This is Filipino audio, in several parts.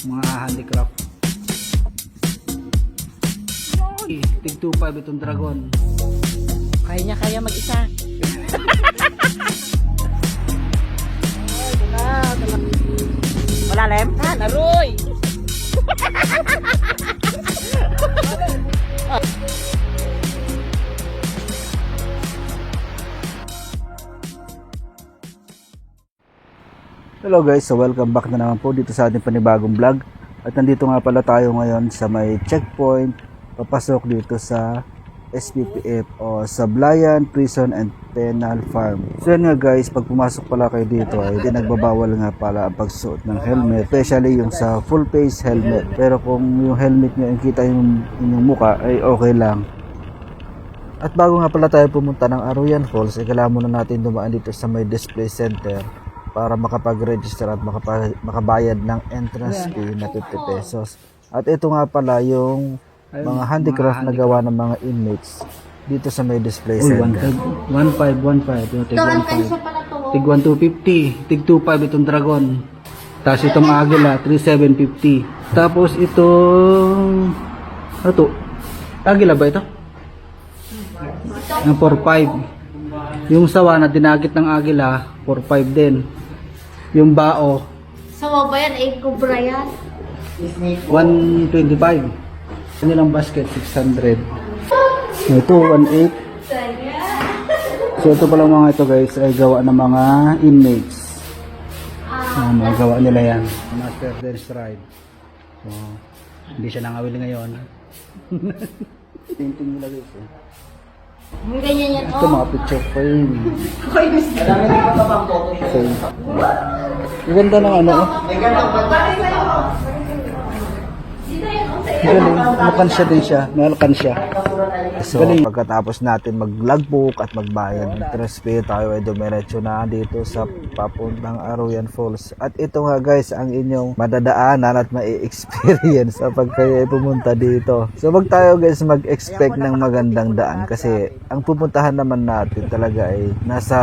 mga handicraft. Tig 2.5 itong dragon. Kaya niya kaya mag-isa. Malalim? Ha, naroy! Hello guys, so welcome back na naman po dito sa ating panibagong vlog. At nandito nga pala tayo ngayon sa may checkpoint papasok dito sa SPPF o Sablayan Prison and Penal Farm. So yan nga guys, pag pumasok pala kayo dito ay di nagbabawal nga pala ang pagsuot ng helmet, especially yung sa full face helmet. Pero kung yung helmet nyo yung kita yung inyong muka ay okay lang. At bago nga pala tayo pumunta ng Aruyan Falls, ay kailangan muna natin dumaan dito sa may display center para makapag-register at makabayad ng entrance fee na 50 pesos. At ito nga pala yung mga handicraft na gawa ng mga inmates dito sa may display center. 1.5, 1.5. Tig 1,250. Tig 2.5 itong dragon. Tapos itong agila, 3,750. Tapos itong ano to? Agila ba ito? Ang 4.5. Yung sawa na dinagit ng agila, 4.5 din. Yung bao, Sawa ba yan? Eh, kubra yan. 125. Kanilang basket, 600. Ito, 18. So ito pala mga ito guys, ay gawa ng mga inmates. Mga gawa nila yan. Master dance ride. So, hindi siya nangawil ngayon. Painting nila guys eh. Ang ganyan yan, Ito mga picture frame. So, ang ganda ng ano oh. Galing, makansya din siya, nalakansya. So, pagkatapos natin mag-logbook at magbayad ng entrance fee, tayo ay dumiretso na dito sa papuntang Aruyan Falls. At ito nga guys, ang inyong madadaanan at mai-experience kapag kayo ay pumunta dito. So, wag tayo guys mag-expect ng magandang daan kasi ang pupuntahan naman natin talaga ay nasa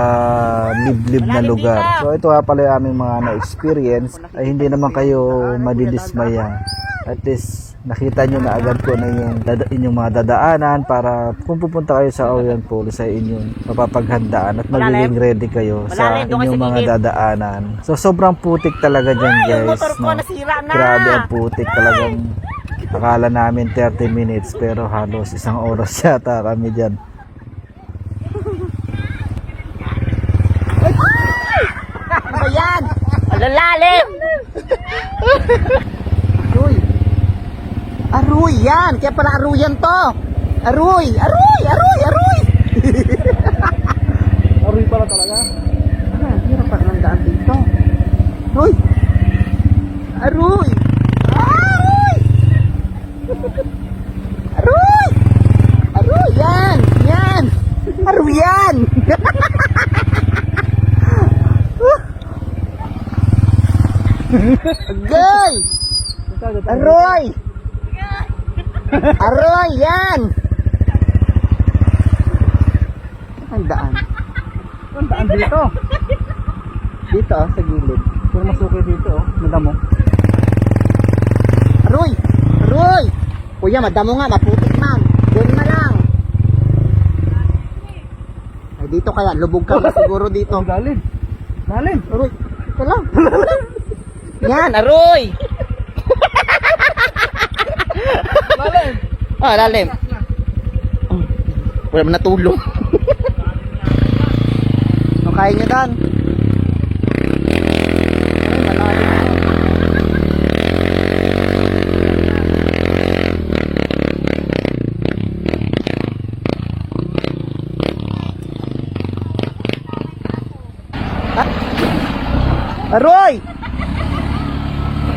liblib na lugar. So, ito nga pala yung aming mga na-experience ay hindi naman kayo madidismaya. At least nakita nyo na agad ko na yung inyong mga dadaanan para kung pupunta kayo sa Aruyan Falls sa inyong mapapaghandaan at magiging ready kayo sa inyong mga dadaanan. So sobrang putik talaga dyan guys. No? Grabe ang putik talagang. Akala namin 30 minutes pero halos isang oras yata kami dyan. Ano yan? Alalalim! Aruy yan! Kaya pala aruyan to! Aruy! Aruy! Aruy! Aruy! Aruy pala talaga? Hirap pa ng daan dito. Aruy! Aruy! Aruy! Aruy! Aruy! Yan! Yan! Aruy yan! Agay! Aroy! Aroy! Yan! Ang daan. Ang daan dito. Dito sa gilid. Pero masuki dito oh. Madamo. Aroy! Aroy! Kuya, madamo nga. Maputik man. Doon na lang. Ay, dito kaya. Lubog ka na siguro dito. Lalim. Lalim. Aroy! Ito lang. Yan! Aroy! Lalim. Ah, lalim. Oh, wala mo natulong. Ano kaya nyo dan? Aroy!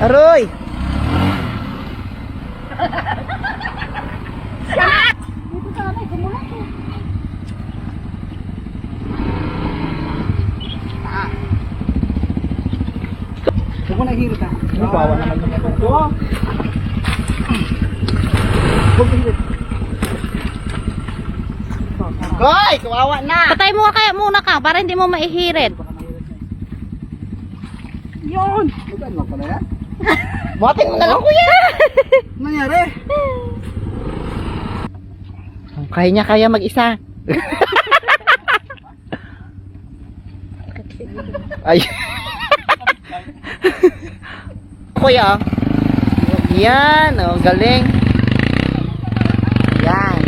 Aroy! Huwag mo nahihirot ha. Bawa naman naman. Goy! Kawawa na! Patay mo kaya muna ka para hindi mo maihirit. Yun! Magkaan lang pala yan? Buhatin mo na lang, kuya. Nangyari? Kaya niya kaya mag-isa. Ay. Kuya. Yan, oh, galing. Yan.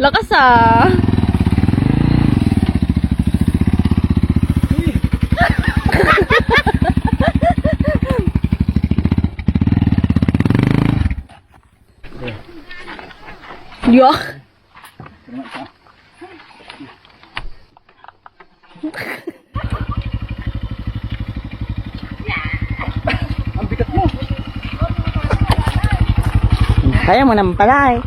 Lakas ah. Yuck. Ang bigat mo. Kaya mo naman pala eh.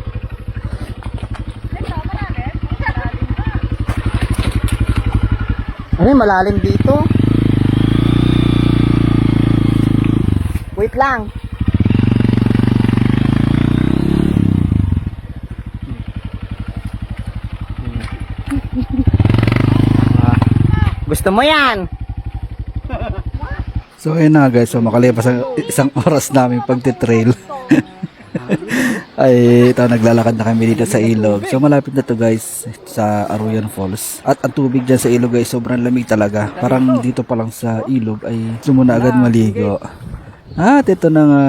Ay, malalim dito. Wait lang. Gusto mo yan? So ayun na guys, so makalipas ang isang oras namin pagtitrail. Ay ito, naglalakad na kami dito sa ilog. So malapit na to guys sa Aruyan Falls. At ang tubig dyan sa ilog guys, sobrang lamig talaga. Parang dito pa lang sa ilog ay sumuna agad maligo. At ito na nga,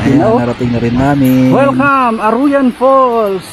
ayan, narating na rin namin. Welcome, Aruyan Falls!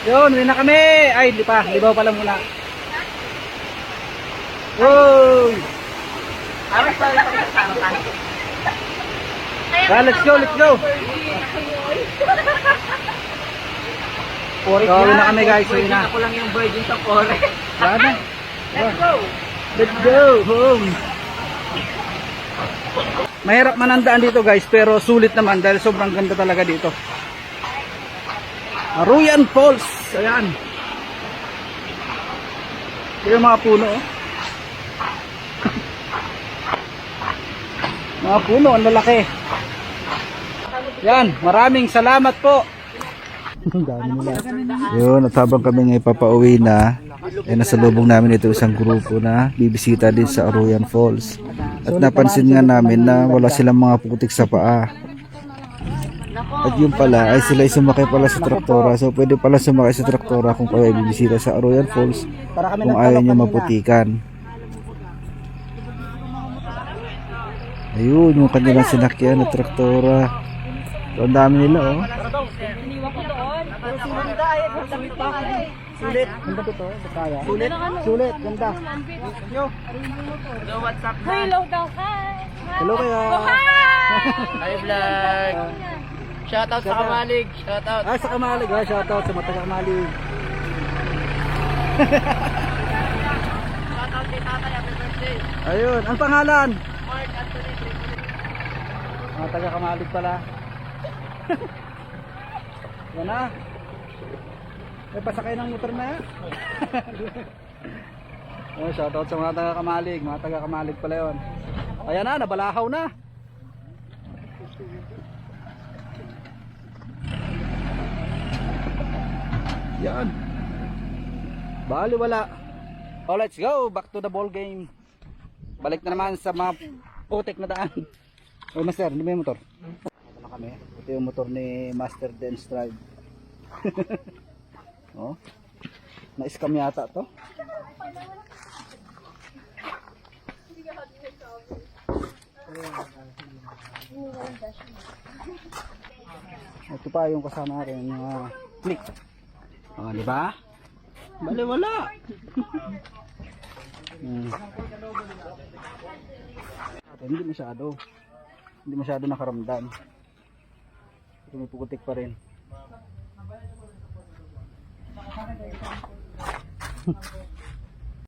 Yun, uwi na kami. Ay, di pa. Libaw pa lang muna. Uy! Let's go, let's go. So, uwi na kami guys, uwi na. Ako lang yung virgin sa forest. Sana. Let's go! Let's go home. Mahirap man ang daan dito guys, pero sulit naman dahil sobrang ganda talaga dito. Aruyan Falls. Ayan. Ito yung mga puno. Oh. Mga puno, ang lalaki. Yan, maraming salamat po. Yun, at habang kami ngayon papauwi na, nasalubong namin ito isang grupo na bibisita din sa Aruyan Falls. At napansin nga namin na wala silang mga putik sa paa. At yun pala ay sila sumakay pala sa traktora. So pwede pala sumakay sa traktora kung kayo ay bibisita sa Aruyan Falls kung ayaw nyo maputikan. Ayun, yung kanilang sinakyan na traktora. So, ang dami nila oh. Sulit. Ganda to to. Kaya. Sulit. Sulit. Ganda. Hello, what's up? Hello daw. Hi. Hello kaya. Hi, vlog. Shoutout sa Kamalig. Shoutout. Ah, sa Kamalig ha. Shoutout sa mga taga Kamalig. Shoutout kay tatay. Happy birthday. Ayun. Ang pangalan? Mark Anthony. Mga taga Kamalig pala. Yan na. May pasakay ng motor na. Oh, shoutout sa mga taga Kamalig. Mga taga Kamalig pala yun. Ayan na, nabalahaw na. Yan. Bali wala. Oh, let's go. Back to the ball game. Balik na naman sa mga putik na daan. Oh, master, hindi may motor. Ito na kami. Ito yung motor ni Master Dance Drive. Oh. Na-scam yata to. Ito pa yung kasama natin yung click. Oh, di ba? Bale wala. Hindi masyado. Hindi masyado nakaramdam. Tumipukutik pa rin.